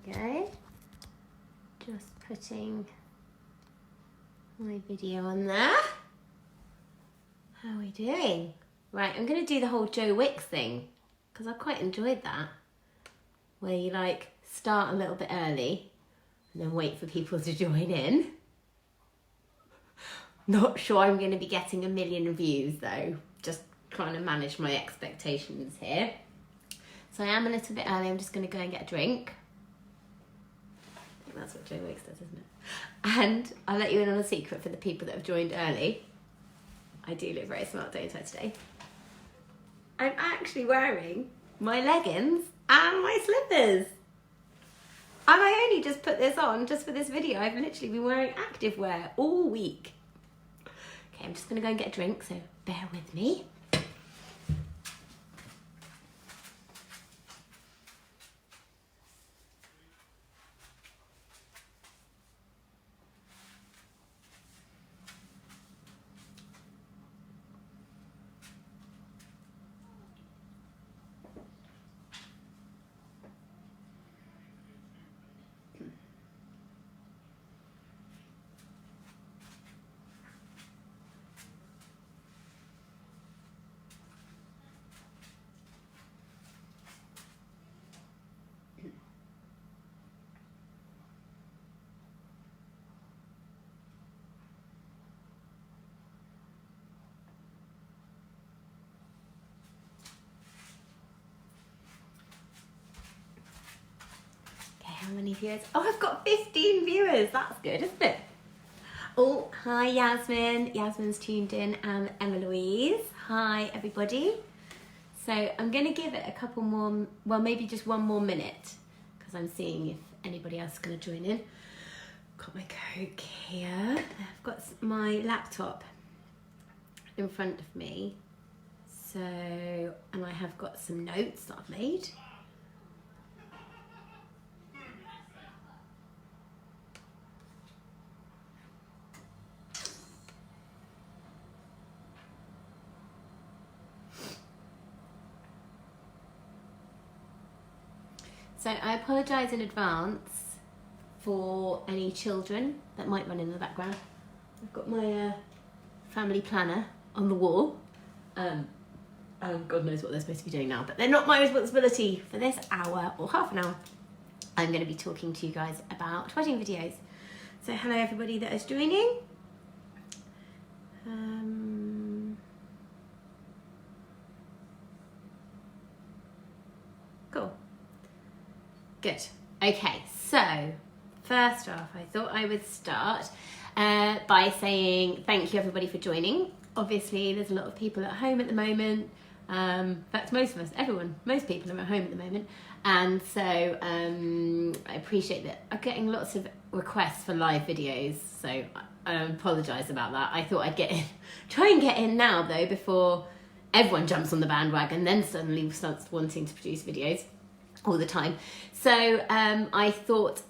we go. Just putting my video on there. How are we doing? Right, I'm gonna do the whole Joe Wicks thing because I quite enjoyed that, where you like start a little bit early and then wait for people to join in. Not sure I'm going to be getting 1 million views though, just trying to manage my expectations here. So I am a little bit early, I'm just going to go and get a drink. I think that's what Joe Wicks does, isn't it? And I'll let you in on a secret for the people that have joined early. I do look very smart, don't I, today? I'm actually wearing my leggings and my slippers. And I only just put this on just for this video. I've literally been wearing activewear all week. Okay, I'm just gonna go and get a drink, so bear with me. How many viewers? Oh, I've got 15 viewers. That's good, isn't it? Oh, hi Yasmin. Yasmin's tuned in, and Emma Louise. Hi everybody. So I'm going to give it a couple more, well maybe just 1 more minute, because I'm seeing if anybody else is going to join in. Got my Coke here. I've got my laptop in front of me. So, and I have got some notes that I've made. So I apologise in advance for any children that might run in the background. I've got my family planner on the wall. God knows what they're supposed to be doing now, but they're not my responsibility for this hour or half an hour. I'm going to be talking to you guys about wedding videos. So hello everybody that is joining. Cool. Good. Okay, so first off, I thought I would start by saying thank you everybody for joining. Obviously, there's a lot of people at home at the moment. In fact, most of us, most people are at home at the moment. And so I appreciate that I'm getting lots of requests for live videos. So I apologise about that. I thought I'd try and get in now though, before everyone jumps on the bandwagon, then suddenly starts wanting to produce videos all the time. So I thought,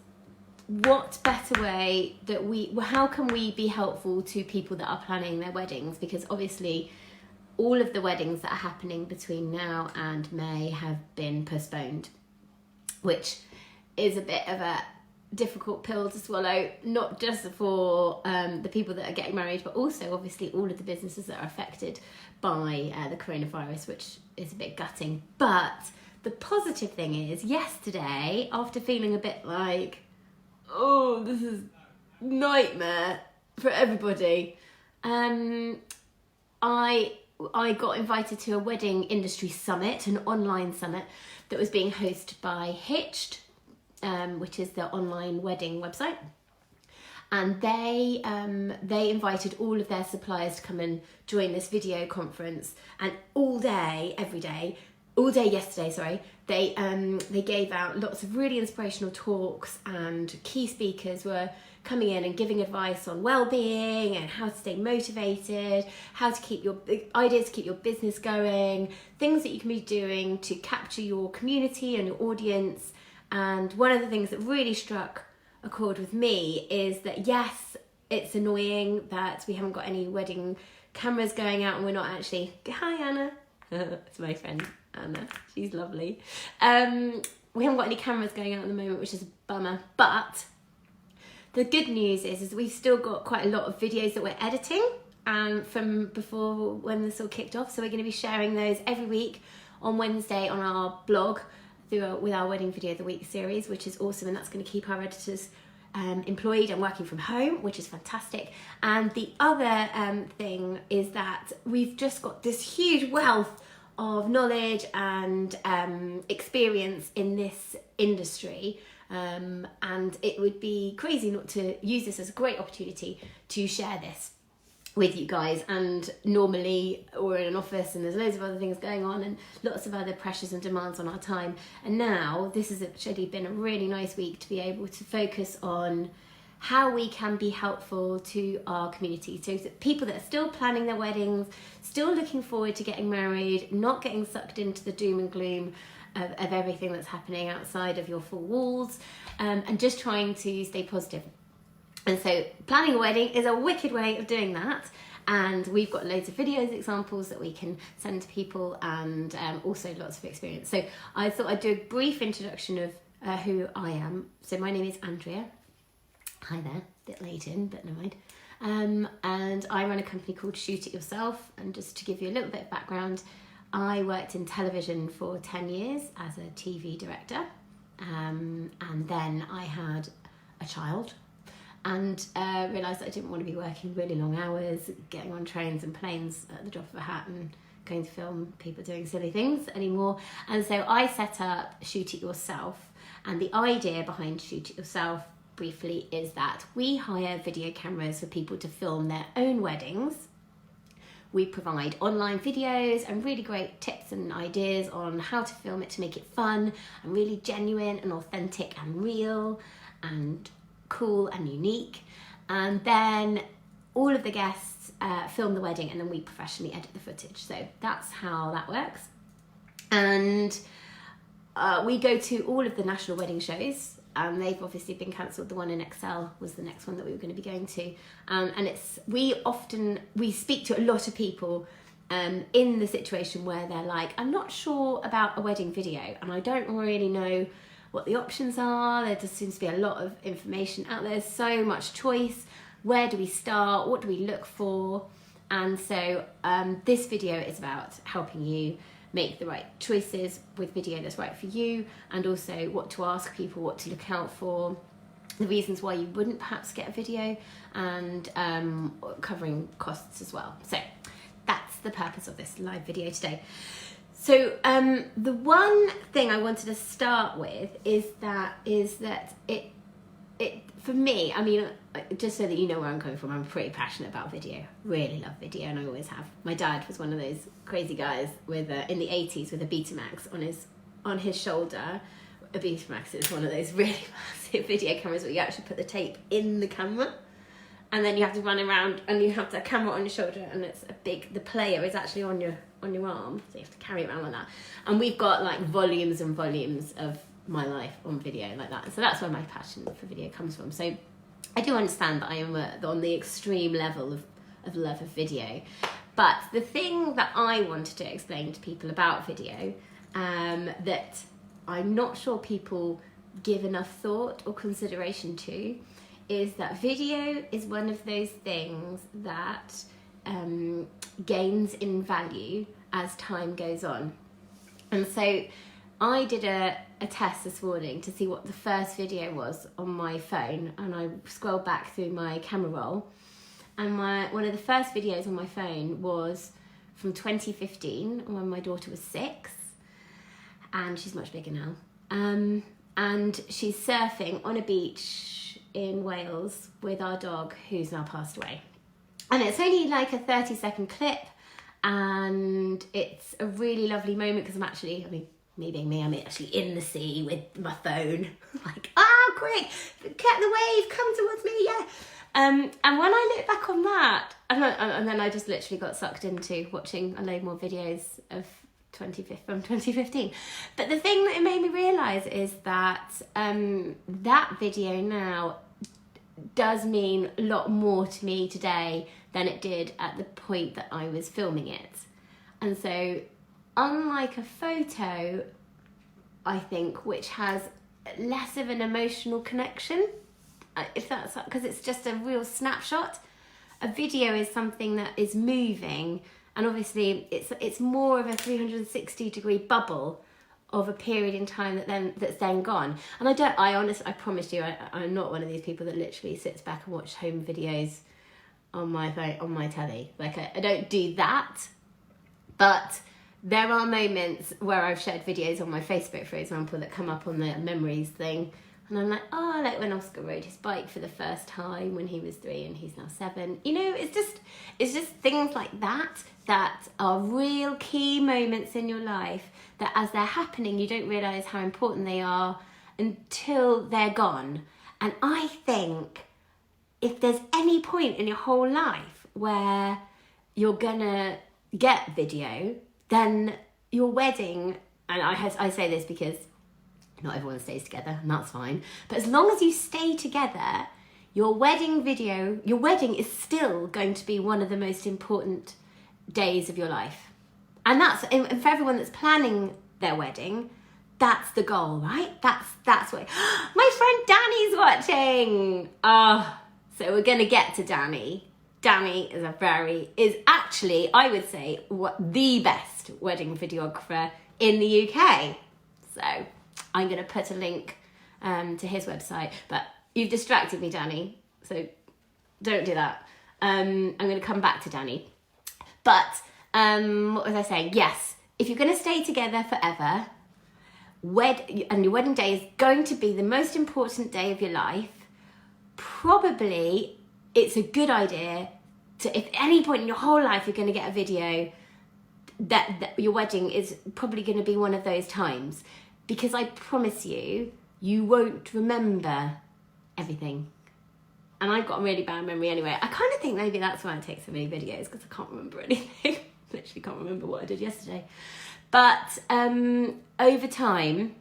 what better way that how can we be helpful to people that are planning their weddings? Because obviously all of the weddings that are happening between now and May have been postponed, which is a bit of a difficult pill to swallow, not just for the people that are getting married, but also obviously all of the businesses that are affected by the coronavirus, which is a bit gutting. But the positive thing is, yesterday, after feeling a bit like, oh, this is nightmare for everybody, I got invited to a wedding industry summit, an online summit that was being hosted by Hitched, which is the online wedding website. And they invited all of their suppliers to come and join this video conference. And all day yesterday, they gave out lots of really inspirational talks, and key speakers were coming in and giving advice on well-being and how to stay motivated, how to keep ideas to keep your business going, things that you can be doing to capture your community and your audience. And one of the things that really struck a chord with me is that, yes, it's annoying that we haven't got any wedding cameras going out and we're not actually... Hi, Anna. It's my friend Anna. She's lovely. we haven't got any cameras going out at the moment, which is a bummer, but the good news is we've still got quite a lot of videos that we're editing from before when this all kicked off. So we're going to be sharing those every week on Wednesday on our blog with our Wedding Video of the Week series, which is awesome, and that's going to keep our editors employed and working from home, which is fantastic. And the other thing is that we've just got this huge wealth of knowledge and experience in this industry, and it would be crazy not to use this as a great opportunity to share this with you guys. And normally we're in an office and there's loads of other things going on and lots of other pressures and demands on our time, and now this has actually been a really nice week to be able to focus on how we can be helpful to our community. So people that are still planning their weddings, still looking forward to getting married, not getting sucked into the doom and gloom of everything that's happening outside of your four walls, and just trying to stay positive. And so planning a wedding is a wicked way of doing that. And we've got loads of videos, examples that we can send to people, and also lots of experience. So I thought I'd do a brief introduction of who I am. So my name is Andrea. Hi there, a bit late in, but never mind. And I run a company called Shoot It Yourself. And just to give you a little bit of background, I worked in television for 10 years as a TV director. And then I had a child and realised that I didn't want to be working really long hours, getting on trains and planes at the drop of a hat and going to film people doing silly things anymore. And so I set up Shoot It Yourself. And the idea behind Shoot It Yourself, briefly, is that we hire video cameras for people to film their own weddings. We provide online videos and really great tips and ideas on how to film it to make it fun and really genuine and authentic and real and cool and unique. And then all of the guests film the wedding, and then we professionally edit the footage. So that's how that works. And we go to all of the national wedding shows. They've obviously been cancelled. The one in Excel was the next one that we were going to be going to. And we speak to a lot of people in the situation where they're like, I'm not sure about a wedding video and I don't really know what the options are. There just seems to be a lot of information out there. There's so much choice. Where do we start? What do we look for? And so this video is about helping you make the right choices with video that's right for you, and also what to ask people, what to look out for, the reasons why you wouldn't perhaps get a video, and covering costs as well. So that's the purpose of this live video today. So the one thing I wanted to start with is that it for me, I mean, just so that you know where I'm coming from, I'm pretty passionate about video. Really love video, and I always have. My dad was one of those crazy guys with in the 80s with a Betamax on his shoulder. A Betamax is one of those really massive video cameras where you actually put the tape in the camera, and then you have to run around and you have the camera on your shoulder, and it's the player is actually on your arm, so you have to carry it around like that. And we've got like volumes and volumes of my life on video like that. So that's where my passion for video comes from. So I do understand that I am on the extreme level of love of video. But the thing that I wanted to explain to people about video, that I'm not sure people give enough thought or consideration to, is that video is one of those things that gains in value as time goes on. And so I did a test this morning to see what the first video was on my phone, and I scrolled back through my camera roll, and one of the first videos on my phone was from 2015 when my daughter was 6, and she's much bigger now, and she's surfing on a beach in Wales with our dog who's now passed away. And it's only like a 30-second clip, and it's a really lovely moment because me being me, I'm actually in the sea with my phone, like, quick, get the wave, come towards me, yeah. And when I look back on that, and then I just literally got sucked into watching a load more videos of from 2015. But the thing that it made me realise is that that video now does mean a lot more to me today than it did at the point that I was filming it. And so, unlike a photo, I think, which has less of an emotional connection, if that's, because it's just a real snapshot. A video is something that is moving, and obviously it's more of a 360-degree bubble of a period in time that's then gone. And I promise you, I'm not one of these people that literally sits back and watches home videos on my telly. Like, I don't do that, but there are moments where I've shared videos on my Facebook, for example, that come up on the memories thing, and I'm like, oh, like when Oscar rode his bike for the first time when he was 3 and he's now 7. You know, it's just things like that are real key moments in your life that, as they're happening, you don't realise how important they are until they're gone. And I think if there's any point in your whole life where you're gonna get video, then your wedding, and I say this because not everyone stays together, and that's fine, but as long as you stay together, your wedding is still going to be one of the most important days of your life. And and for everyone that's planning their wedding, that's the goal, right? That's what my friend Danny's watching. So we're gonna get to Danny. Danny is actually, I would say, the best wedding videographer in the UK. So I'm going to put a link to his website, but you've distracted me, Danny, so don't do that. I'm going to come back to Danny. But what was I saying? Yes, if you're going to stay together forever, and your wedding day is going to be the most important day of your life, probably it's a good idea to, if at any point in your whole life you're going to get a video, that your wedding is probably going to be one of those times, because I promise you, you won't remember everything. And I've got a really bad memory anyway. I kind of think maybe that's why I take so many videos, because I can't remember anything. Literally can't remember what I did yesterday. But over time,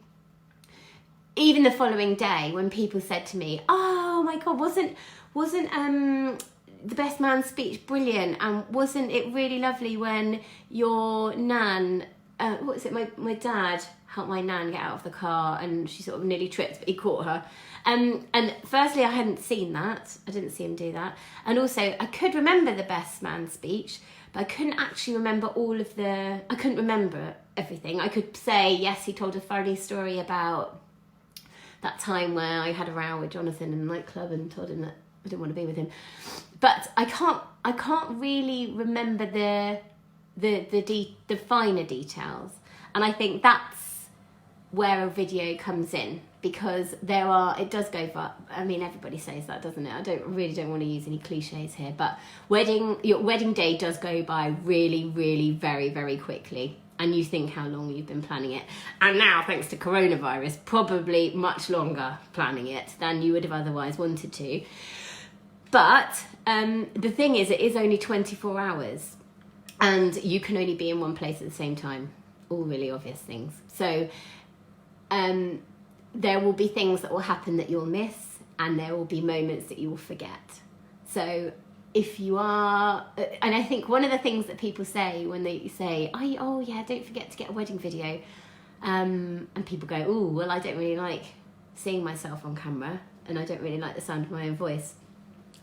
even the following day, when people said to me, oh my God, wasn't the best man speech brilliant? And wasn't it really lovely when your nan, my dad helped my nan get out of the car and she sort of nearly tripped, but he caught her. And firstly, I hadn't seen that. I didn't see him do that. And also, I could remember the best man speech, but I couldn't actually remember I couldn't remember everything. I could say, yes, he told a funny story about that time where I had a row with Jonathan in the nightclub and told him that I didn't want to be with him. But I can't really remember the finer details. And I think that's where a video comes in, because it does go for, I mean, everybody says that, doesn't it? I really don't want to use any cliches here, but your wedding day does go by really, really, very, very quickly. And you think how long you've been planning it. And now, thanks to coronavirus, probably much longer planning it than you would have otherwise wanted to. But the thing is, it is only 24 hours and you can only be in one place at the same time. All really obvious things. So there will be things that will happen that you'll miss, and there will be moments that you will forget. So if you are, and I think one of the things that people say when they say, oh yeah, don't forget to get a wedding video, and people go, oh, well, I don't really like seeing myself on camera, and I don't really like the sound of my own voice.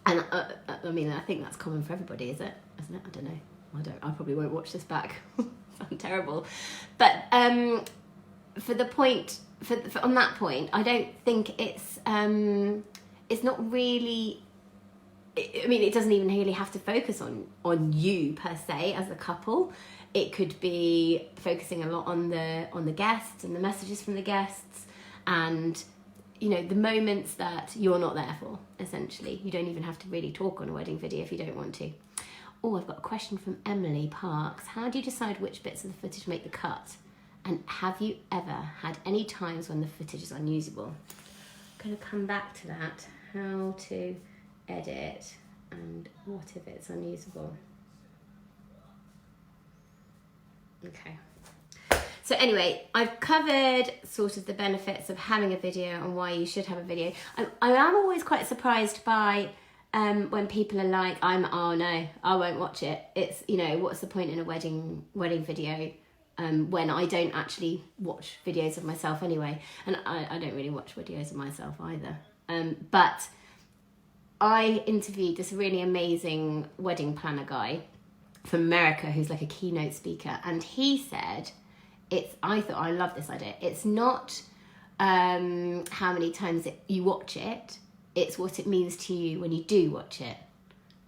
And I mean, I think that's common for everybody, isn't it? I don't know. I probably won't watch this back. Sound terrible. But for the point, for on that point, I don't think it's not really. I mean, it doesn't even really have to focus on you per se as a couple. It could be focusing a lot on the guests and the messages from the guests, and the moments that you're not there for. Essentially, you don't even have to really talk on a wedding video if you don't want to. Oh, I've got a question from Emily Parks. How do you decide which bits of the footage make the cut? And have you ever had any times when the footage is unusable? I'm going to come back to that. How to edit and what if it's unusable? Okay. So anyway, I've covered sort of the benefits of having a video and why you should have a video. I am always quite surprised by when people are like, oh no, I won't watch it. It's, what's the point in a wedding video? when I don't actually watch videos of myself anyway. And I don't really watch videos of myself either. But I interviewed this really amazing wedding planner guy from America who's like a keynote speaker. And he said, I love this idea. It's not how many times you watch it, it's what it means to you when you do watch it.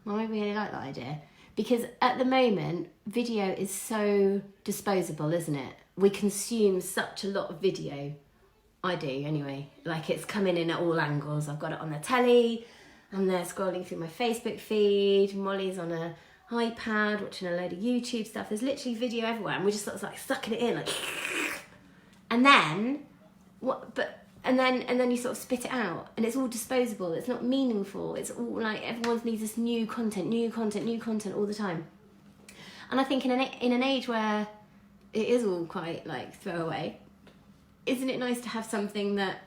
Well, I really like that idea. Because at the moment, video is so disposable, isn't it? We consume such a lot of video. I do, anyway. Like, it's coming in at all angles. I've got it on the telly. I'm there scrolling through my Facebook feed. Molly's on a iPad watching a load of YouTube stuff. There's literally video everywhere. And we're just sort of like sucking it in. Like, and then, and then you sort of spit it out, and it's all disposable. It's not meaningful. It's all like everyone needs this new content all the time. And I think in an age where it is all quite like throwaway, isn't it nice to have something that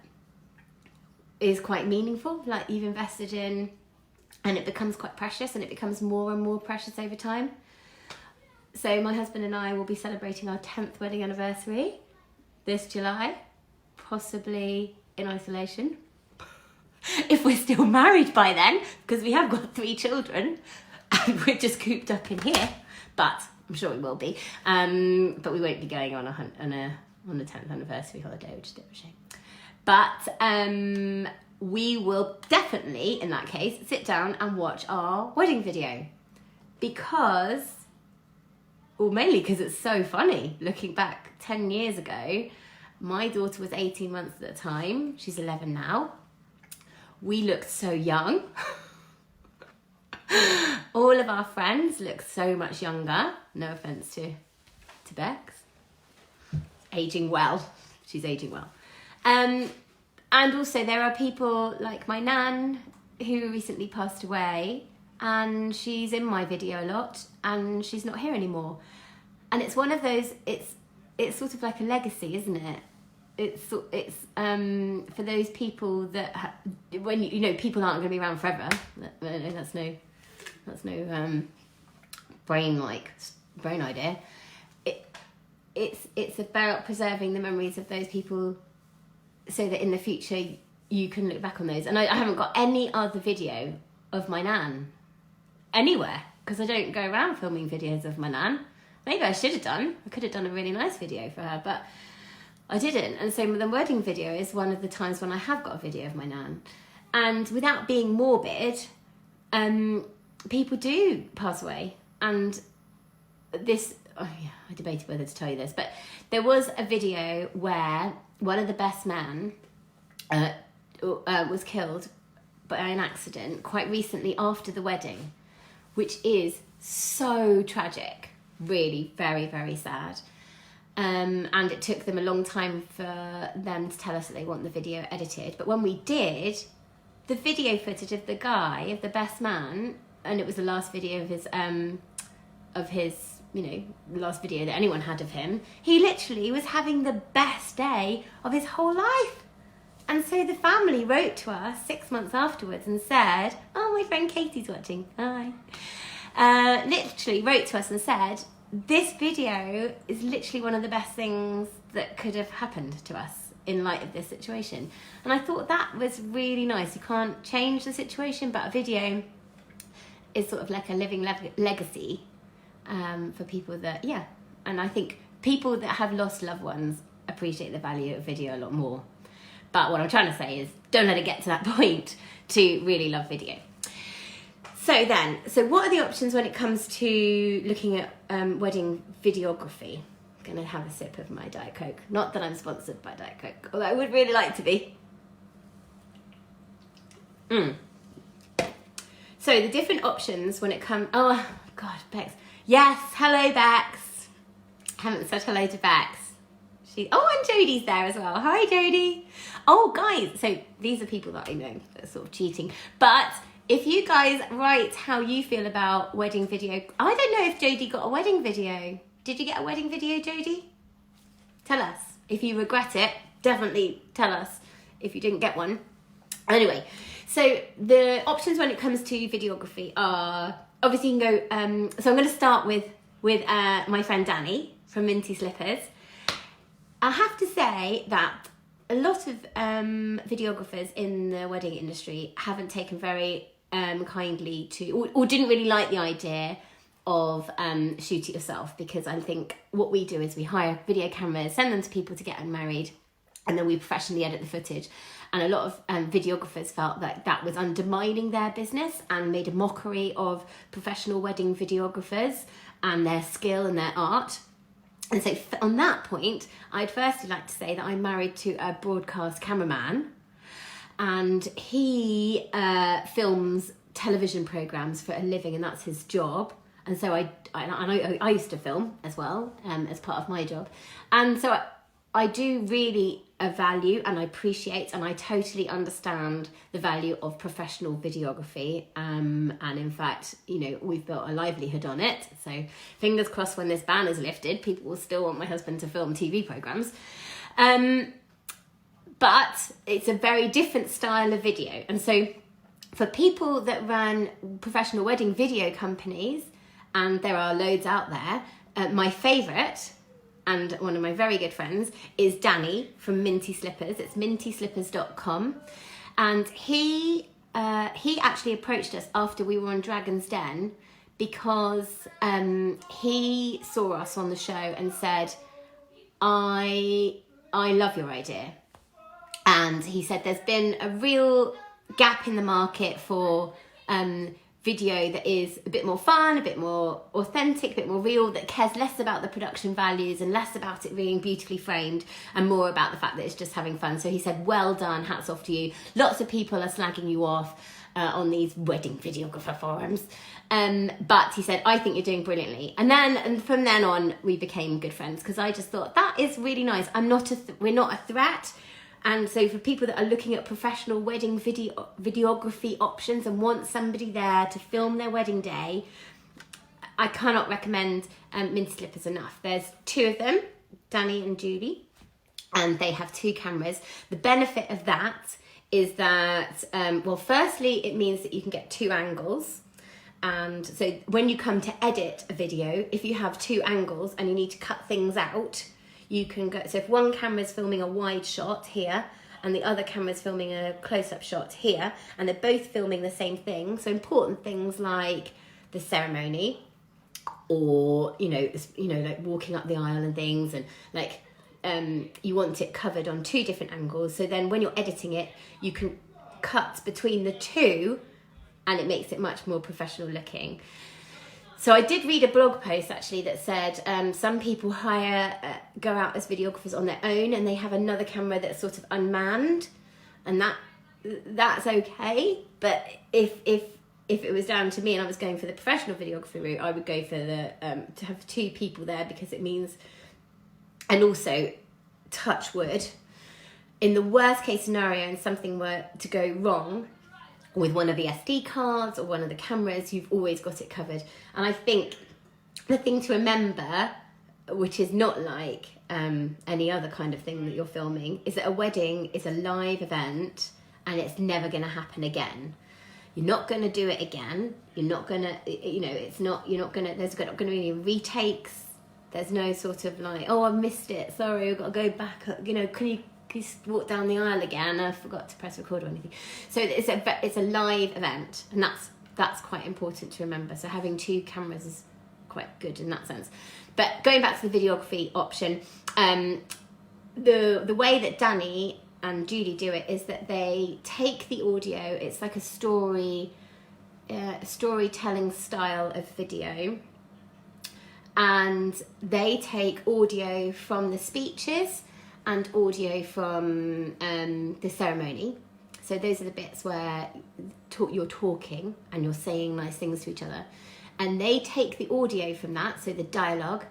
is quite meaningful, like you've invested in, and it becomes quite precious, and it becomes more and more precious over time. So my husband and I will be celebrating our 10th wedding anniversary this July. Possibly in isolation if we're still married by then, because we have got 3 children and we're just cooped up in here, but I'm sure we will be, but we won't be going on the 10th anniversary holiday, which is a bit of a shame. But we will definitely, in that case, sit down and watch our wedding video, mainly because it's so funny looking back 10 years ago. My daughter was 18 months at the time. She's 11 now. We looked so young. All of our friends look so much younger. No offence to Bex. Aging well. She's aging well. And also there are people like my nan who recently passed away, and she's in my video a lot, and she's not here anymore. And it's one of those, it's sort of like a legacy, isn't it? It's for those people that when people aren't going to be around forever. That's no brain idea. It's about preserving the memories of those people, so that in the future you can look back on those. And I haven't got any other video of my nan anywhere, because I don't go around filming videos of my nan. Maybe I should have done. I could have done a really nice video for her, but I didn't. And so the wedding video is one of the times when I have got a video of my nan. And without being morbid, people do pass away. And I debated whether to tell you this, but there was a video where one of the best men was killed by an accident quite recently after the wedding, which is so tragic. Really very, very sad. And it took them a long time for them to tell us that they want the video edited. But when we did, the video footage of the guy, of the best man, and it was the last video of his the last video that anyone had of him, he literally was having the best day of his whole life. And so the family wrote to us 6 months afterwards and said, oh, my friend Katie's watching, hi. Literally wrote to us and said, this video is literally one of the best things that could have happened to us in light of this situation. And I thought that was really nice. You can't change the situation, but a video is sort of like a living legacy for people that, and I think people that have lost loved ones appreciate the value of video a lot more. But what I'm trying to say is, don't let it get to that point to really love video. So what are the options when it comes to looking at wedding videography? I'm going to have a sip of my Diet Coke. Not that I'm sponsored by Diet Coke, although I would really like to be. So the different options when it comes... Oh, God, Bex. Yes, hello, Bex. Haven't said hello to Bex. And Jodie's there as well. Hi, Jodie. Oh, guys, so these are people that I know that are sort of cheating. But if you guys write how you feel about wedding video... I don't know if Jodie got a wedding video. Did you get a wedding video, Jodie? Tell us. If you regret it, definitely tell us if you didn't get one. Anyway, so the options when it comes to videography are... Obviously, you can go... so I'm going to start with my friend Danny. from Minty Slippers. I have to say that a lot of videographers in the wedding industry haven't taken very kindly to, or didn't really like the idea of shoot it yourself, because I think what we do is we hire video cameras, send them to people to get married, and then we professionally edit the footage. And a lot of videographers felt that that was undermining their business and made a mockery of professional wedding videographers and their skill and their art. And so on that point, I'd firstly like to say that I'm married to a broadcast cameraman, and he films television programmes for a living, and that's his job. And so I used to film as well, as part of my job. And so I do really value and I appreciate and I totally understand the value of professional videography. And in fact, you know, we've built a livelihood on it. So fingers crossed when this ban is lifted, people will still want my husband to film TV programmes. But it's a very different style of video. And so for people that run professional wedding video companies, and there are loads out there, my favourite and one of my very good friends is Danny from Minty Slippers. It's mintyslippers.com. And he actually approached us after we were on Dragon's Den, because he saw us on the show and said, I love your idea. And he said there's been a real gap in the market for video that is a bit more fun, a bit more authentic, a bit more real, that cares less about the production values and less about it being beautifully framed and more about the fact that it's just having fun. So he said, well done, hats off to you. Lots of people are slagging you off on these wedding videographer forums. But he said, I think you're doing brilliantly. And from then on, we became good friends, because I just thought, that is really nice. We're not a threat. And so for people that are looking at professional wedding videography options and want somebody there to film their wedding day, I cannot recommend Minty Slippers enough. There's two of them, Danny and Julie, and they have 2 cameras. The benefit of that is that, well, firstly, it means that you can get 2 angles. And so when you come to edit a video, if you have 2 angles and you need to cut things out, you can go, so if one camera is filming a wide shot here and the other camera is filming a close-up shot here, and they're both filming the same thing, so important things like the ceremony, or you know like walking up the aisle and things, and like you want it covered on 2 different angles, so then when you're editing it you can cut between the 2 and it makes it much more professional looking. So I did read a blog post actually that said some people go out as videographers on their own, and they have another camera that's sort of unmanned, and that's okay. But if it was down to me and I was going for the professional videography route, I would go for the to have 2 people there, because it means, and also, touch wood, in the worst case scenario and something were to go wrong with one of the SD cards or one of the cameras, you've always got it covered. And I think the thing to remember, which is not like any other kind of thing that you're filming, is that a wedding is a live event and it's never going to happen again. You're not going to do it again. You're not going to, there's not going to be any retakes. There's no sort of like, oh, I missed it, sorry, I've got to go back, can you walk down the aisle again, I forgot to press record or anything. So it's a live event, and that's quite important to remember. So having 2 cameras is quite good in that sense. But going back to the videography option, the way that Danny and Julie do it is that they take the audio, it's like a storytelling style of video, and they take audio from the speeches and audio from the ceremony. So those are the bits where you're talking and you're saying nice things to each other. And they take the audio from that, so the dialogue,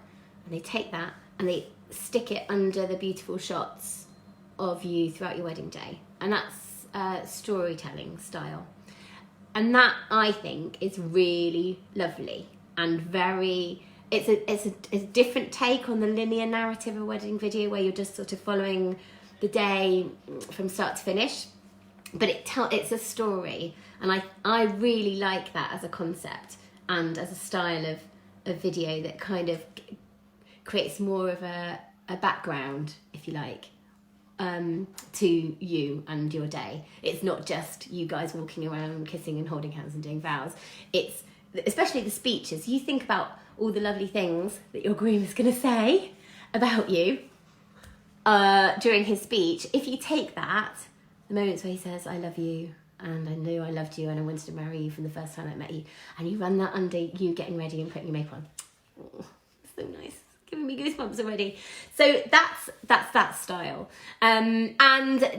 and they take that and they stick it under the beautiful shots of you throughout your wedding day. And that's storytelling style. And that, I think, is really lovely and very... It's a different take on the linear narrative of a wedding video, where you're just sort of following the day from start to finish. But it's a story, and I really like that as a concept and as a style of video that kind of creates more of a background, if you like, to you and your day. It's not just you guys walking around kissing and holding hands and doing vows. It's especially the speeches. You think about all the lovely things that your groom is going to say about you during his speech. If you take that, the moments where he says, I love you, and I knew I loved you, and I wanted to marry you from the first time I met you, and you run that under you getting ready and putting your makeup on. Oh, so nice. Giving me goosebumps already. So that's that style. And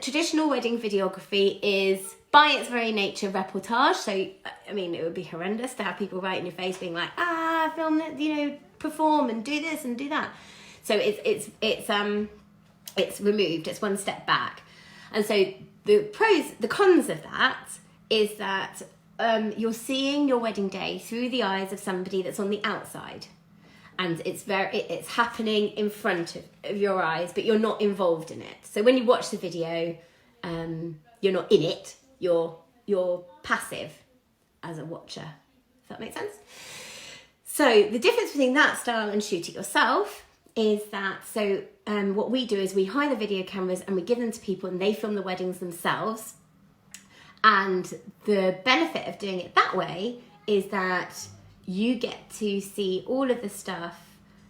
traditional wedding videography is, by its very nature, reportage. So, I mean, it would be horrendous to have people right in your face being like, film it, you know, perform and do this and do that. So it's removed. It's one step back. And so the cons of that is that you're seeing your wedding day through the eyes of somebody that's on the outside. And it's happening in front of your eyes, but you're not involved in it. So when you watch the video, you're not in it. You're passive as a watcher. Does that make sense? So the difference between that style and shoot it yourself is that, what we do is we hire the video cameras and we give them to people and they film the weddings themselves. And the benefit of doing it that way is that you get to see all of the stuff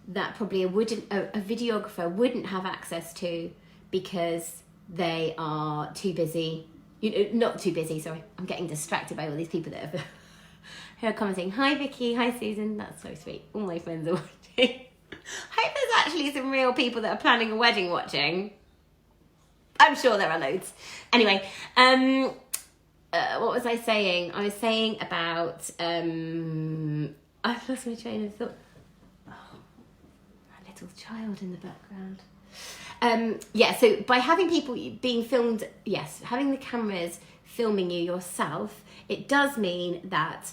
that probably a videographer wouldn't have access to because they are too busy. Not too busy, sorry. I'm getting distracted by all these people that who are commenting. Hi, Vicky. Hi, Susan. That's so sweet. All my friends are watching. I hope there's actually some real people that are planning a wedding watching. I'm sure there are loads. Anyway, what was I saying? I was saying about, I've lost my train of thought. Oh, a little child in the background. So by having people being filmed, yes, having the cameras filming you yourself, it does mean that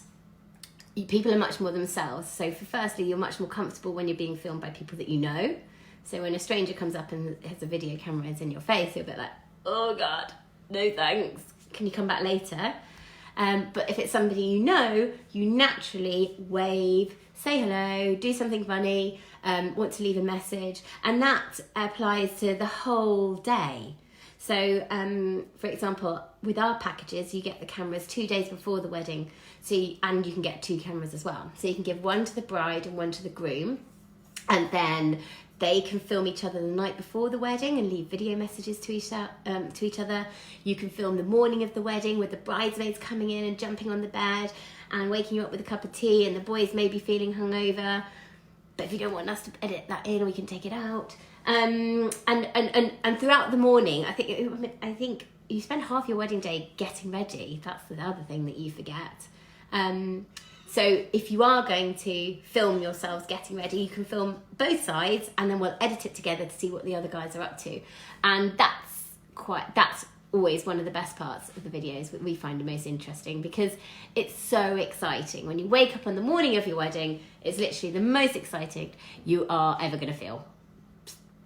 people are much more themselves. So firstly, you're much more comfortable when you're being filmed by people that you know. So when a stranger comes up and has a video camera is in your face, you're a bit like, oh God, no thanks. Can you come back later? But if it's somebody you know, you naturally wave, say hello, do something funny, want to leave a message, and that applies to the whole day. So, for example, with our packages, you get the cameras 2 days before the wedding, and you can get 2 cameras as well. So you can give one to the bride and one to the groom, and then they can film each other the night before the wedding and leave video messages to each other. You can film the morning of the wedding with the bridesmaids coming in and jumping on the bed and waking you up with a cup of tea, and the boys may be feeling hungover. But if you don't want us to edit that in, we can take it out. And throughout the morning, I think you spend half your wedding day getting ready. That's the other thing that you forget. So if you are going to film yourselves getting ready, you can film both sides and then we'll edit it together to see what the other guys are up to. And that's always one of the best parts of the videos that we find the most interesting, because it's so exciting. When you wake up on the morning of your wedding, it's literally the most exciting you are ever going to feel,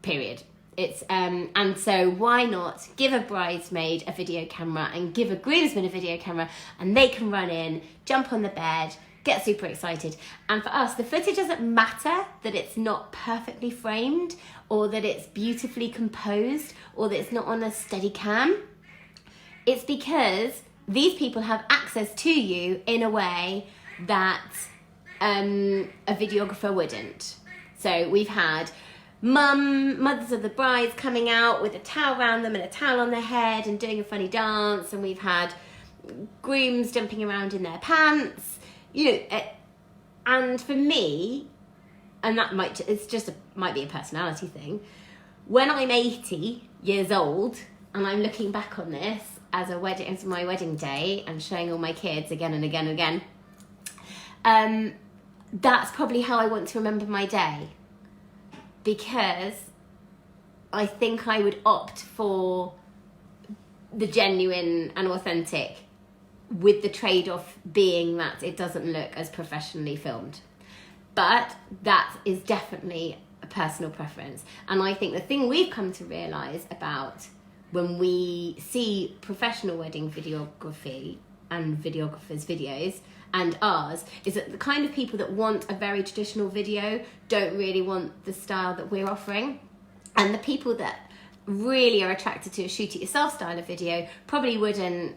period. It's and so why not give a bridesmaid a video camera and give a groomsman a video camera, and they can run in, jump on the bed, get super excited. And for us, the footage doesn't matter that it's not perfectly framed, or that it's beautifully composed, or that it's not on a steady cam. It's because these people have access to you in a way that a videographer wouldn't. So we've had mothers of the brides coming out with a towel around them and a towel on their head and doing a funny dance, and we've had grooms jumping around in their pants, and for me, and that might be a personality thing, when I'm 80 years old and I'm looking back on this as my wedding day and showing all my kids again and again and again, that's probably how I want to remember my day. Because I think I would opt for the genuine and authentic, with the trade-off being that it doesn't look as professionally filmed. But that is definitely a personal preference. And I think the thing we've come to realise about when we see professional wedding videography and videographers' videos and ours is that the kind of people that want a very traditional video don't really want the style that we're offering. And the people that really are attracted to a shoot it yourself style of video probably wouldn't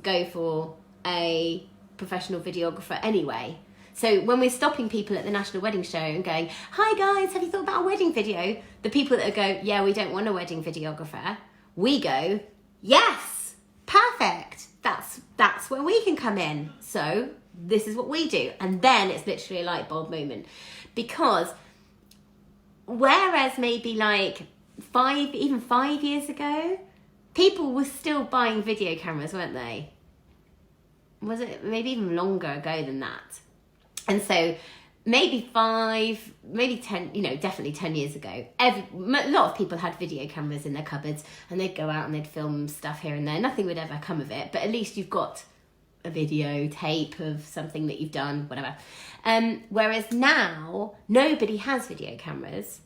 go for a professional videographer anyway. So when we're stopping people at the National Wedding Show and going, hi guys, have you thought about a wedding video? The people that go, yeah, we don't want a wedding videographer. We go, yes, perfect. That's where we can come in. So this is what we do. And then it's literally a light bulb moment. Because whereas maybe like 5 years ago, people were still buying video cameras, weren't they? Was it maybe even longer ago than that? And so maybe 5, maybe 10, definitely 10 years ago, a lot of people had video cameras in their cupboards and they'd go out and they'd film stuff here and there. Nothing would ever come of it, but at least you've got a video tape of something that you've done, whatever. Whereas now, nobody has video cameras,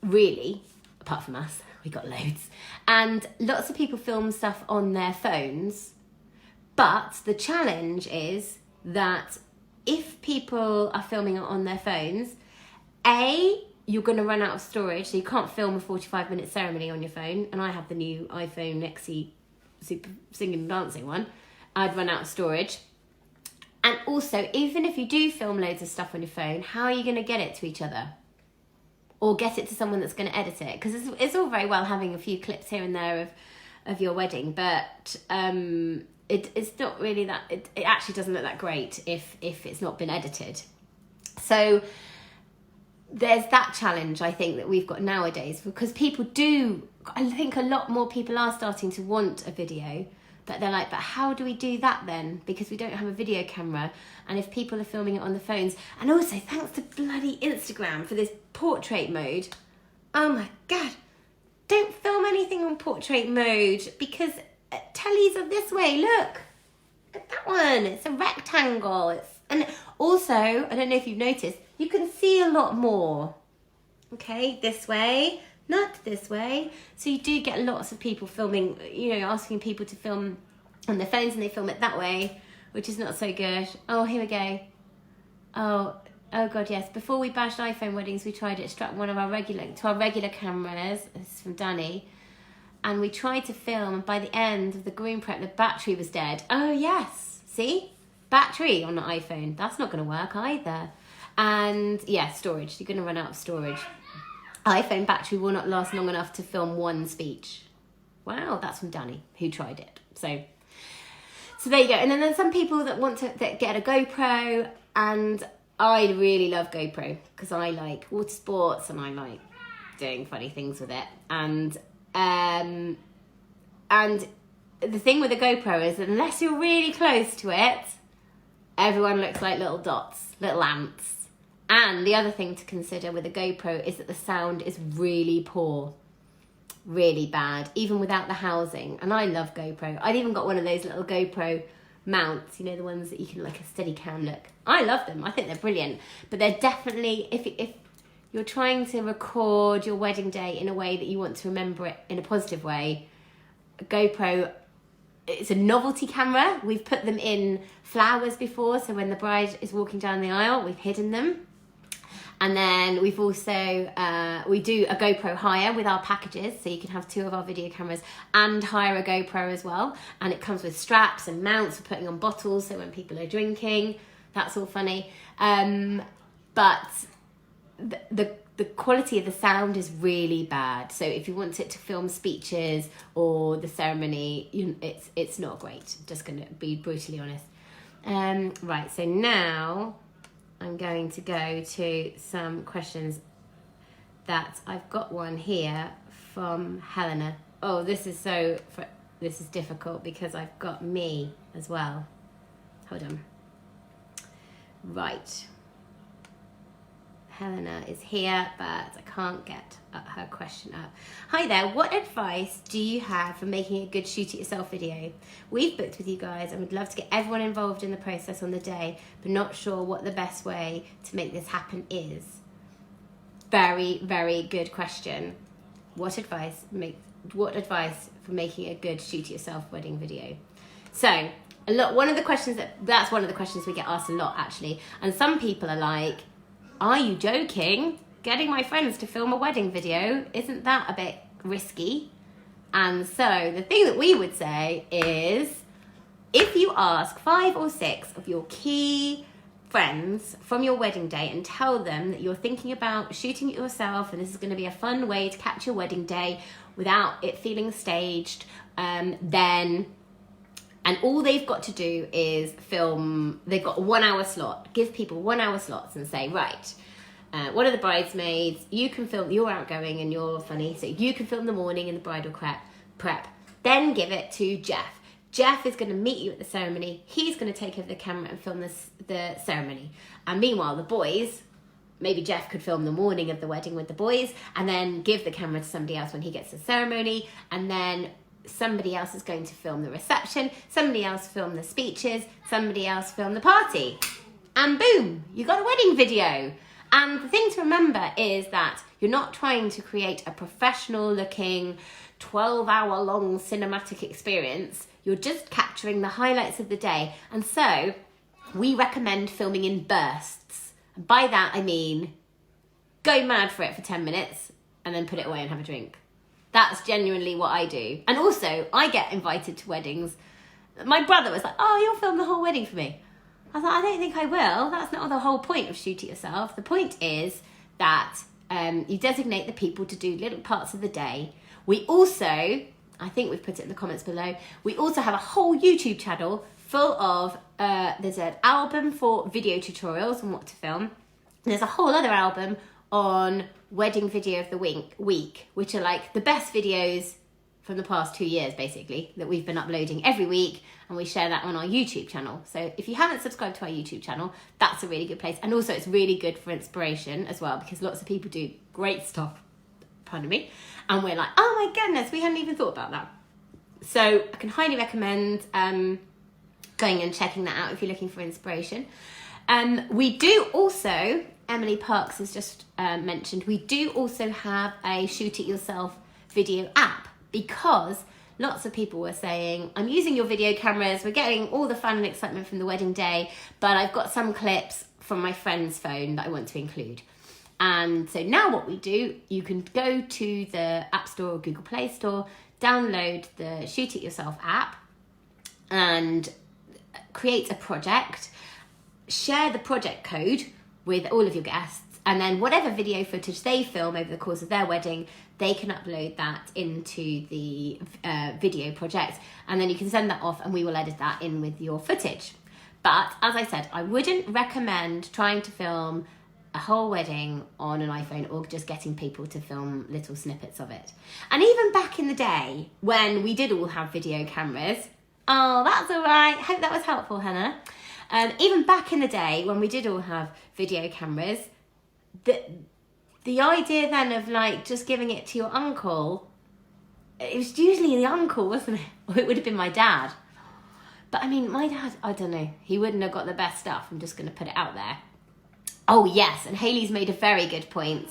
really, apart from us. We got loads. And lots of people film stuff on their phones. But the challenge is that if people are filming it on their phones, you're going to run out of storage, so you can't film a 45-minute ceremony on your phone. And I have the new iPhone XE Super Singing and Dancing one. I'd run out of storage. And also, even if you do film loads of stuff on your phone, how are you going to get it to each other? Or get it to someone that's going to edit it? Because it's all very well having a few clips here and there of your wedding, but it's not really that, it actually doesn't look that great if it's not been edited. So there's that challenge, I think, that we've got nowadays, because I think a lot more people are starting to want a video, but they're like, but how do we do that then? Because we don't have a video camera, and if people are filming it on the phones, and also thanks to bloody Instagram for this portrait mode, oh my God, don't film anything on portrait mode, because tellies are this way, look at that one, it's a rectangle, and also, I don't know if you've noticed, you can see a lot more, okay, this way, not this way, so you do get lots of people filming, asking people to film on their phones, and they film it that way, which is not so good. Oh, here we go. Oh God, yes, before we bashed iPhone weddings, we tried it, strapped one of our regular cameras, this is from Danny, and we tried to film, and by the end of the groom prep, the battery was dead. Oh yes, see? Battery on the iPhone, that's not going to work either. And yeah, storage, you're going to run out of storage. iPhone battery will not last long enough to film one speech. Wow, that's from Danny, who tried it. So there you go. And then there's some people that get a GoPro, and I really love GoPro because I like water sports and I like doing funny things with it. And the thing with a GoPro is that unless you're really close to it, everyone looks like little dots, little ants. And the other thing to consider with a GoPro is that the sound is really poor, really bad, even without the housing. And I love GoPro. I've even got one of those little GoPro mounts, the ones that you can like a steady cam look. I love them. I think they're brilliant. But they're definitely, if you're trying to record your wedding day in a way that you want to remember it in a positive way, a GoPro, it's a novelty camera. We've put them in flowers before, so when the bride is walking down the aisle, we've hidden them. And then we've also, we do a GoPro hire with our packages, so you can have 2 of our video cameras and hire a GoPro as well. And it comes with straps and mounts for putting on bottles, so when people are drinking, that's all funny. But the quality of the sound is really bad. So if you want it to film speeches or the ceremony, it's not great. Just going to be brutally honest. Right, so now I'm going to go to some questions that I've got one here from Helena. Oh, this is difficult because I've got me as well. Hold on. Right. Helena is here, but I can't get her question up. Hi there, what advice do you have for making a good shoot it yourself video? We've booked with you guys and would love to get everyone involved in the process on the day, but not sure what the best way to make this happen is. Very, very good question. What advice for making a good shoot it yourself wedding video? So, one of the questions that's one of the questions we get asked a lot, actually. And some people are like, are you joking? Getting my friends to film a wedding video, isn't that a bit risky? And so the thing that we would say is, if you ask 5 or 6 of your key friends from your wedding day and tell them that you're thinking about shooting it yourself and this is going to be a fun way to capture your wedding day without it feeling staged, then, and all they've got to do is film, they've got a 1 hour slot, give people 1 hour slots and say, right, one of the bridesmaids, you can film, you're outgoing and you're funny, so you can film the morning in the bridal prep. Then give it to Jeff. Jeff is going to meet you at the ceremony. He's going to take over the camera and film the ceremony. And meanwhile, the boys, maybe Jeff could film the morning of the wedding with the boys and then give the camera to somebody else when he gets to the ceremony. And then somebody else is going to film the reception. Somebody else film the speeches. Somebody else film the party. And boom, you got a wedding video. And the thing to remember is that you're not trying to create a professional looking 12-hour long cinematic experience. You're just capturing the highlights of the day. And so we recommend filming in bursts. And by that, I mean, go mad for it for 10 minutes and then put it away and have a drink. That's genuinely what I do. And also, I get invited to weddings. My brother was like, oh, you'll film the whole wedding for me. I was like, I don't think I will. That's not the whole point of Shoot It Yourself. The point is that you designate the people to do little parts of the day. We also, I think we've put it in the comments below, we also have a whole YouTube channel full of, there's an album for video tutorials on what to film. There's a whole other album on wedding video of the week, which are like the best videos from the past 2 years, basically, that we've been uploading every week, and we share that on our YouTube channel. So if you haven't subscribed to our YouTube channel, that's a really good place. And also it's really good for inspiration as well, because lots of people do great stuff, pardon me, and we're like, oh my goodness, we hadn't even thought about that. So I can highly recommend going and checking that out if you're looking for inspiration. We do also, Emily Parks has just mentioned, we do also have a Shoot It Yourself video app, because lots of people were saying, I'm using your video cameras, we're getting all the fun and excitement from the wedding day, but I've got some clips from my friend's phone that I want to include. And so now what we do, you can go to the App Store or Google Play Store, download the Shoot It Yourself app and create a project, share the project code with all of your guests, and then whatever video footage they film over the course of their wedding, they can upload that into the video project, and then you can send that off and we will edit that in with your footage. But as I said, I wouldn't recommend trying to film a whole wedding on an iPhone or just getting people to film little snippets of it. And even back in the day when we did all have video cameras, oh, that's all right. Hope that was helpful, Hannah. Even back in the day when we did all have video cameras, the idea then of like just giving it to your uncle, it was usually the uncle, wasn't it? Or it would have been my dad. But I mean, my dad, I don't know, he wouldn't have got the best stuff. I'm just going to put it out there. Oh yes, and Hayley's made a very good point.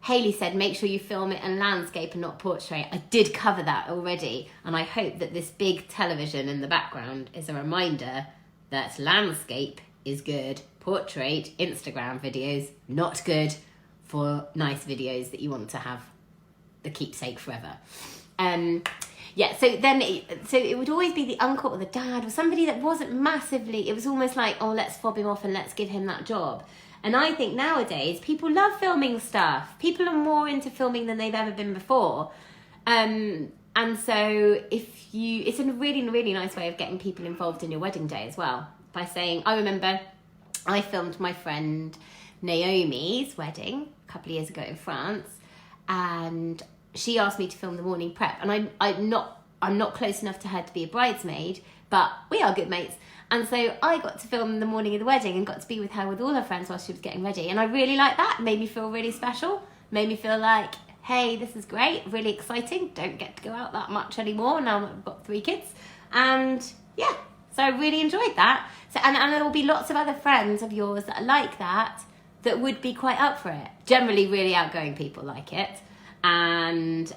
Hayley said, make sure you film it in landscape and not portrait. I did cover that already, and I hope that this big television in the background is a reminder that landscape is good. Portrait, Instagram videos, not good for nice videos that you want to have the keepsake forever. Yeah, so it would always be the uncle or the dad or somebody that wasn't massively, it was almost like, oh, let's fob him off and let's give him that job. And I think nowadays people love filming stuff. People are more into filming than they've ever been before. And so it's a really, really nice way of getting people involved in your wedding day as well. By saying, I remember I filmed my friend Naomi's wedding a couple of years ago in France, and she asked me to film the morning prep. And I'm not close enough to her to be a bridesmaid, but we are good mates. And so I got to film the morning of the wedding and got to be with her with all her friends while she was getting ready. And I really liked that. It made me feel really special. Made me feel like, hey, this is great, really exciting. Don't get to go out that much anymore now that I've got 3 kids. And yeah, so I really enjoyed that. So, and there will be lots of other friends of yours that are like that would be quite up for it. Generally really outgoing people like it. And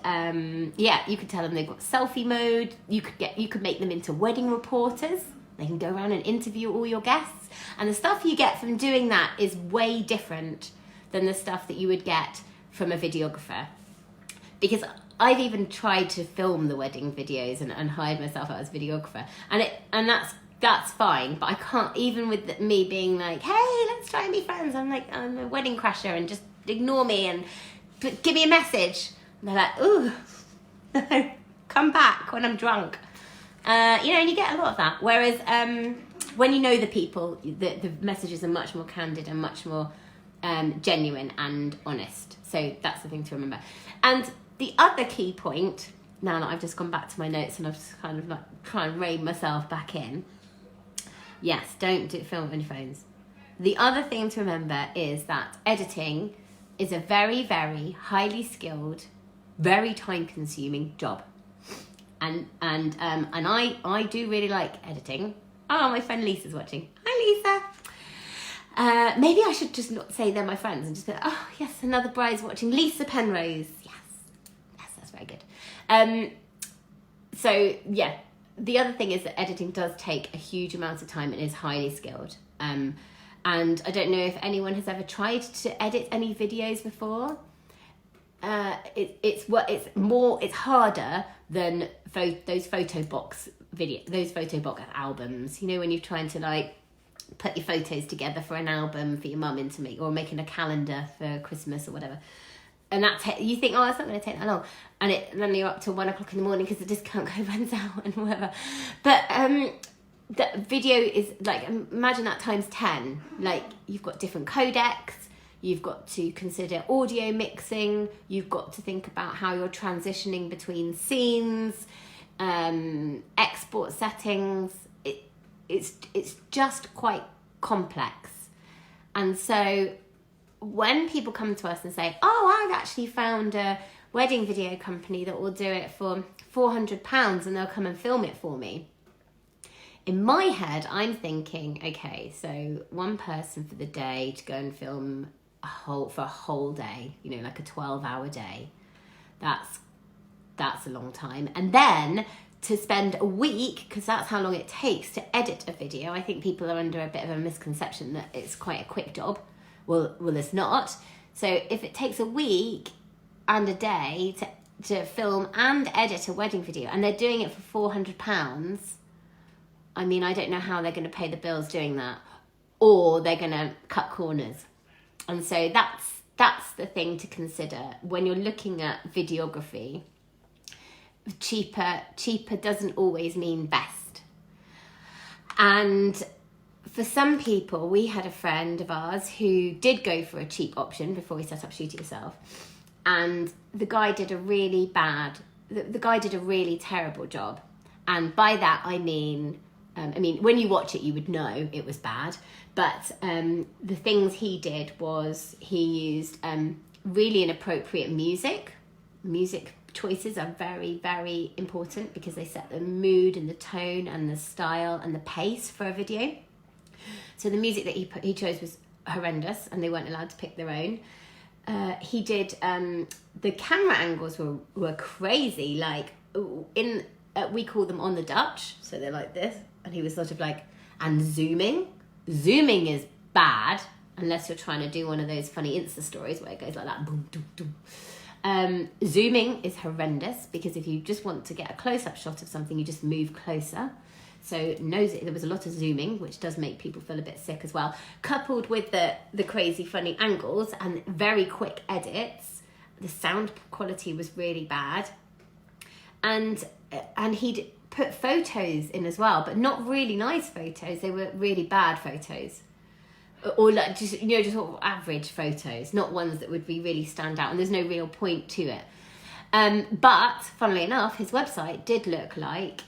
yeah, you could tell them they've got selfie mode. You could make them into wedding reporters. They can go around and interview all your guests. And the stuff you get from doing that is way different than the stuff that you would get from a videographer. Because I've even tried to film the wedding videos and hired myself out as videographer. And that's fine, but I can't, even with me being like, hey, let's try and be friends. I'm like, I'm a wedding crasher and just ignore me and give me a message. And they're like, ooh, no, come back when I'm drunk. And you get a lot of that. Whereas when you know the people, the messages are much more candid and much more genuine and honest. So that's the thing to remember. And the other key point, now that I've just gone back to my notes and I've just kind of like try and rein myself back in. Yes, don't film on your phones. The other thing to remember is that editing is a very, very highly skilled, very time-consuming job. And I do really like editing. Oh, my friend Lisa's watching. Hi, Lisa. Maybe I should just not say they're my friends and just be like, oh, yes, another bride's watching. Lisa Penrose. Yes, that's very good. So, yeah. The other thing is that editing does take a huge amount of time and is highly skilled. And I don't know if anyone has ever tried to edit any videos before. It's harder than those photo box albums. When you're trying to like put your photos together for an album for your mum to make, or making a calendar for Christmas or whatever. And you think, oh, it's not going to take that long. And then you're up till 1 o'clock in the morning because the discount code runs out and whatever. But the video is like, imagine that times 10. Like, you've got different codecs. You've got to consider audio mixing. You've got to think about how you're transitioning between scenes, export settings. It's just quite complex. And so when people come to us and say, oh, I've actually found a wedding video company that will do it for £400 and they'll come and film it for me. In my head, I'm thinking, okay, so one person for the day to go and film for a whole day, like a 12-hour day. That's a long time. And then to spend a week, because that's how long it takes to edit a video. I think people are under a bit of a misconception that it's quite a quick job. Well, it's not. So if it takes a week and a day to film and edit a wedding video, and they're doing it for £400, I mean, I don't know how they're going to pay the bills doing that, or they're going to cut corners. And so that's the thing to consider when you're looking at videography. Cheaper doesn't always mean best. And for some people, we had a friend of ours who did go for a cheap option before we set up Shoot It Yourself. And the guy did a really terrible job. And by that, I mean, when you watch it, you would know it was bad. But the things he did was he used really inappropriate music. Music choices are very, very important because they set the mood and the tone and the style and the pace for a video. So the music that he chose was horrendous and they weren't allowed to pick their own. He did, the camera angles were crazy. Like, we call them on the Dutch. So they're like this. And he was sort of like, and zooming. Zooming is bad unless you're trying to do one of those funny Insta stories where it goes like that. Boom, doom, doom. Zooming is horrendous because if you just want to get a close-up shot of something, you just move closer. So there was a lot of zooming, which does make people feel a bit sick as well. Coupled with the crazy funny angles and very quick edits, the sound quality was really bad. And he'd put photos in as well, but not really nice photos. They were really bad photos. Or like just sort of average photos, not ones that would be really stand out. And there's no real point to it. But funnily enough, his website did look like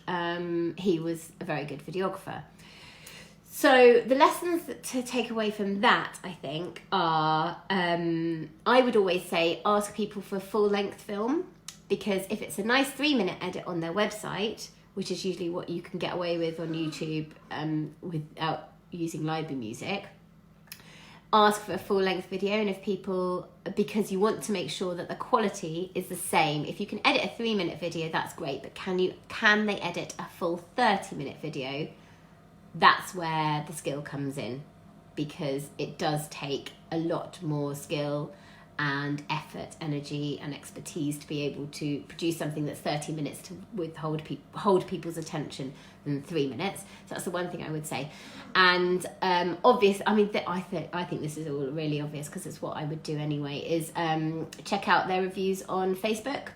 he was a very good videographer. So the lessons to take away from that, I think, are I would always say ask people for full-length film, because if it's a nice 3-minute edit on their website, which is usually what you can get away with on YouTube without using library music, ask for a full-length video. And if people, because you want to make sure that the quality is the same, if you can edit a 3-minute video, that's great, but can they edit a full 30-minute video? that's where the skill comes in, because it does take a lot more skill and effort, energy and expertise to be able to produce something that's 30 minutes to hold people's attention than 3 minutes. So that's the one thing I would say. And obvious, I mean, I think this is all really obvious because it's what I would do anyway, is check out their reviews on Facebook,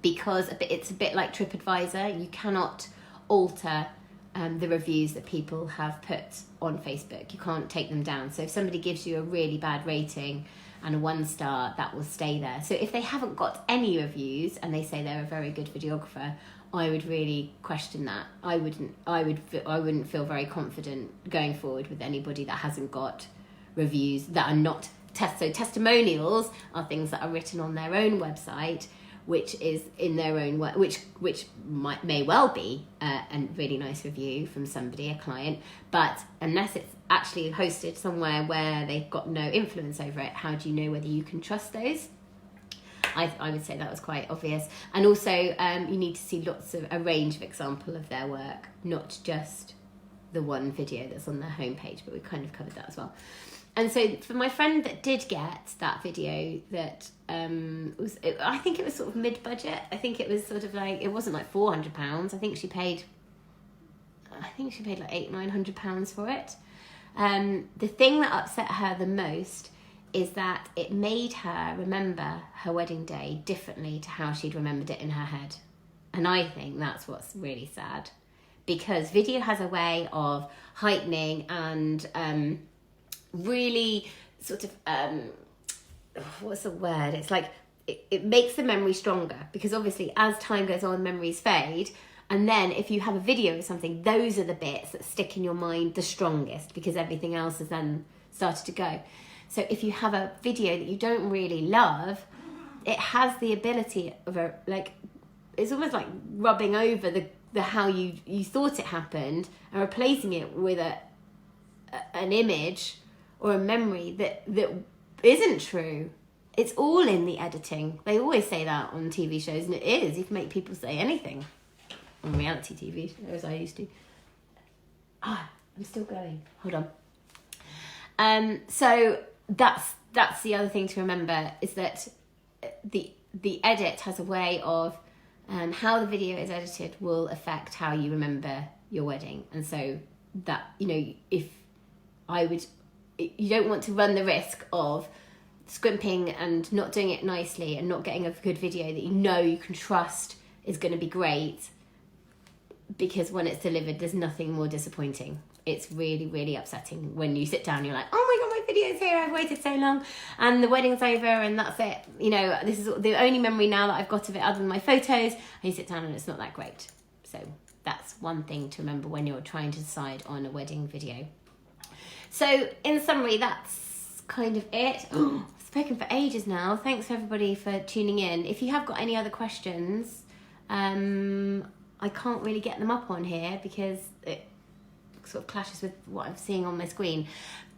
because it's a bit like TripAdvisor. You cannot alter the reviews that people have put on Facebook. You can't take them down. So if somebody gives you a really bad rating and a 1 star, that will stay there. So if they haven't got any reviews and they say they're a very good videographer, I would really question that. I wouldn't feel very confident going forward with anybody that hasn't got reviews that are not so testimonials are things that are written on their own website, which is in their own way, which may well be a really nice review from somebody, a client, but unless it's actually hosted somewhere where they've got no influence over it, how do you know whether you can trust those? I would say that was quite obvious. And also you need to see a range of example of their work, not just the one video that's on their homepage, but we kind of covered that as well. And so for my friend that did get that video that I think it was sort of mid-budget. I think it was sort of like, it wasn't like £400. I think she paid like £800-900 for it. The thing that upset her the most is that it made her remember her wedding day differently to how she'd remembered it in her head. And I think that's what's really sad, because video has a way of heightening and really sort of what's the word, it's like it makes the memory stronger, because obviously as time goes on memories fade, and then if you have a video of something, those are the bits that stick in your mind the strongest, because everything else has then started to go. So if you have a video that you don't really love, it has the ability of it's almost like rubbing over the how you thought it happened and replacing it with an image or a memory that isn't true. It's all in the editing. They always say that on TV shows, and it is. You can make people say anything on reality TV shows. I used to. I'm still going. Hold on. So that's the other thing to remember, is that the edit has a way of how the video is edited will affect how you remember your wedding. And so that, if you don't want to run the risk of scrimping and not doing it nicely and not getting a good video that you can trust is going to be great, because when it's delivered, there's nothing more disappointing. It's really, really upsetting when you sit down and you're like, oh my God, my video's here, I've waited so long and the wedding's over and that's it. This is the only memory now that I've got of it other than my photos, and you sit down and it's not that great. So that's one thing to remember when you're trying to decide on a wedding video. So in summary, that's kind of it. I've spoken for ages now. Thanks everybody for tuning in. If you have got any other questions, I can't really get them up on here because it sort of clashes with what I'm seeing on my screen.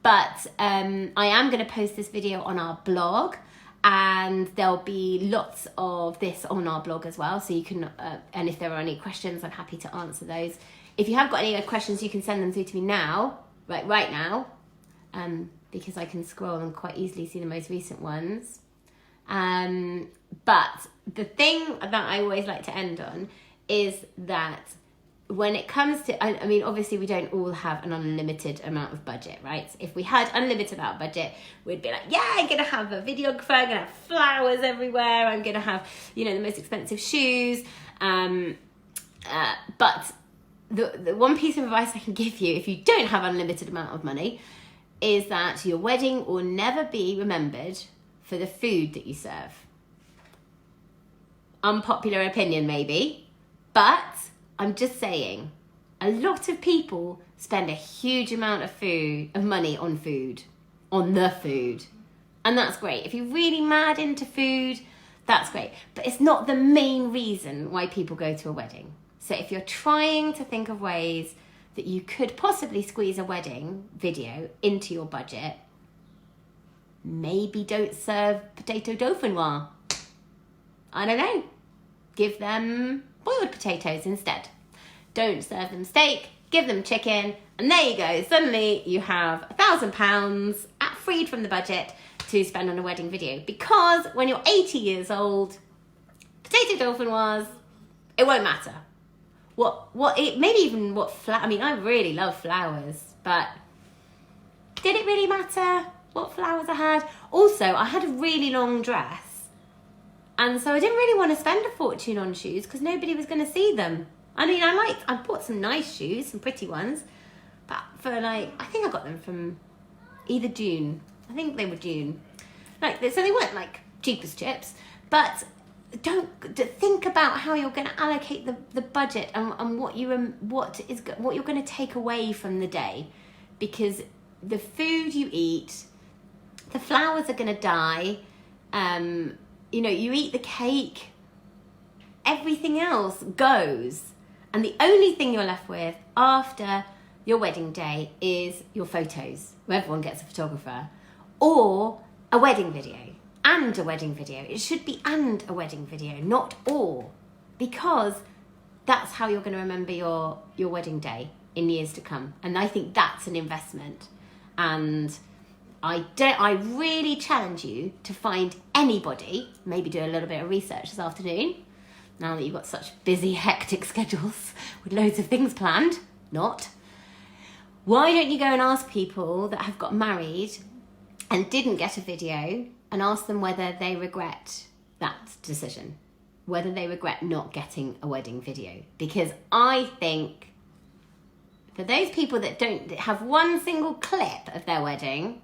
But I am going to post this video on our blog, and there'll be lots of this on our blog as well. So you can, and if there are any questions, I'm happy to answer those. If you have got any questions, you can send them through to me now. Right now, because I can scroll and quite easily see the most recent ones. But the thing that I always like to end on is that when it comes to, I mean, obviously we don't all have an unlimited amount of budget, right? If we had unlimited amount of budget, we'd be like, yeah, I'm going to have a videographer, I'm going to have flowers everywhere, I'm going to have, the most expensive shoes. But the one piece of advice I can give you, if you don't have unlimited amount of money, is that your wedding will never be remembered for the food that you serve. Unpopular opinion maybe, but I'm just saying, a lot of people spend a huge amount of money on the food. And that's great. If you're really mad into food, that's great. But it's not the main reason why people go to a wedding. So if you're trying to think of ways that you could possibly squeeze a wedding video into your budget, maybe don't serve potato dauphinoise. I don't know. Give them boiled potatoes instead. Don't serve them steak, give them chicken, and there you go. Suddenly you have £1,000 freed from the budget to spend on a wedding video. Because when you're 80 years old, potato dolphin was, it won't matter. Maybe even what I mean, I really love flowers, but did it really matter what flowers I had? Also, I had a really long dress, and so I didn't really want to spend a fortune on shoes because nobody was going to see them. I mean, I bought some nice shoes, some pretty ones, but for I think I got them from either June. I think they were June. So they weren't cheap as chips, but think about how you're going to allocate the budget and what you're going to take away from the day, because the food you eat, the flowers are going to die. You eat the cake, everything else goes. And the only thing you're left with after your wedding day is your photos, where everyone gets a photographer, or a wedding video. And a wedding video. It should be and a wedding video, not or. Because that's how you're going to remember your wedding day in years to come. And I think that's an investment. And I really challenge you to find anybody, maybe do a little bit of research this afternoon, now that you've got such busy, hectic schedules with loads of things planned. Not. Why don't you go and ask people that have got married and didn't get a video, and ask them whether they regret that decision, whether they regret not getting a wedding video. Because I think for those people that don't have one single clip of their wedding,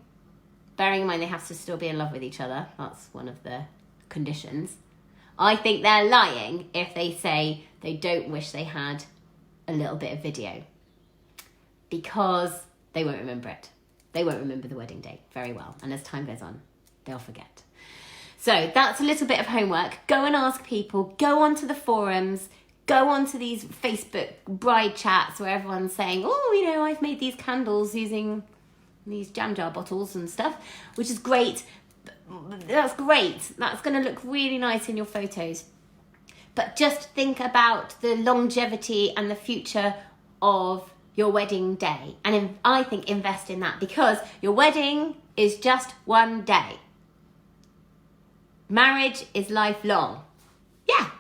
bearing in mind they have to still be in love with each other, that's one of the conditions, I think they're lying if they say they don't wish they had a little bit of video, because they won't remember it. They won't remember the wedding day very well, and as time goes on, they'll forget. So that's a little bit of homework. Go and ask people, go onto the forums, go onto these Facebook bride chats where everyone's saying, I've made these candles using these jam jar bottles and stuff, which is great. That's great. That's going to look really nice in your photos. But just think about the longevity and the future of your wedding day. And I think invest in that, because your wedding is just one day. Marriage is lifelong. Yeah.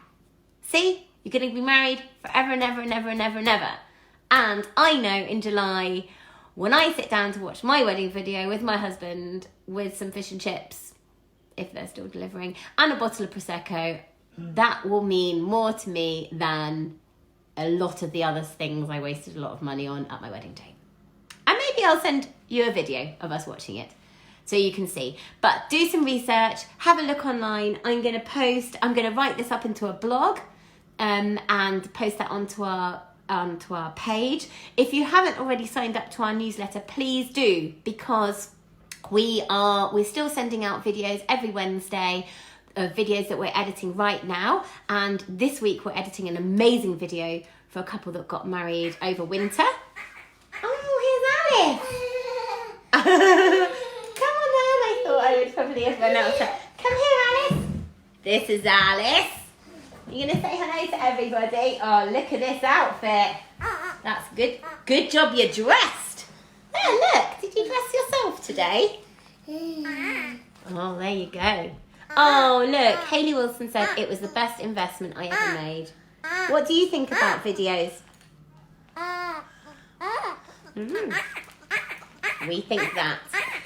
See? You're going to be married forever and ever and ever and ever and ever. And I know in July, when I sit down to watch my wedding video with my husband with some fish and chips, if they're still delivering, and a bottle of Prosecco, that will mean more to me than a lot of the other things I wasted a lot of money on at my wedding day. And maybe I'll send you a video of us watching it so you can see. But do some research, have a look online. I'm going to write this up into a blog and post that onto our page. If you haven't already signed up to our newsletter, please do, because we're still sending out videos every Wednesday, videos that we're editing right now. And this week we're editing an amazing video for a couple that got married over winter. Oh, here's Alice. Come on then, I thought I would probably have announced her. Come here, Alice. This is Alice. You're going to say hello to everybody. Oh, look at this outfit. That's good. Good job you're dressed. Oh, look. Did you dress yourself today? Oh, there you go. Oh, look. Hayley Wilson said it was the best investment I ever made. What do you think about videos? We think that.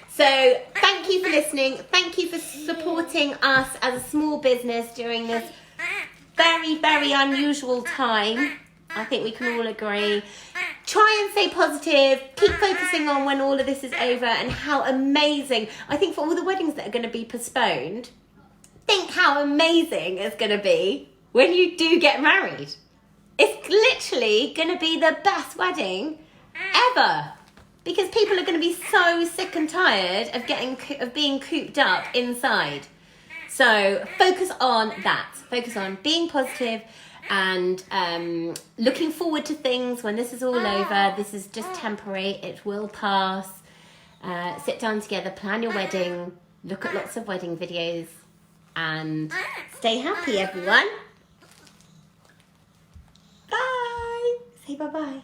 So, thank you for listening. Thank you for supporting us as a small business during this very, very unusual time. I think we can all agree. Try and stay positive. Keep focusing on when all of this is over and how amazing. I think for all the weddings that are going to be postponed, think how amazing it's going to be when you do get married. It's literally going to be the best wedding ever, because people are going to be so sick and tired of being cooped up inside. So focus on that. Focus on being positive and looking forward to things when this is all over. This is just temporary. It will pass. Sit down together, plan your wedding, look at lots of wedding videos, and stay happy, everyone. Bye. Say bye-bye.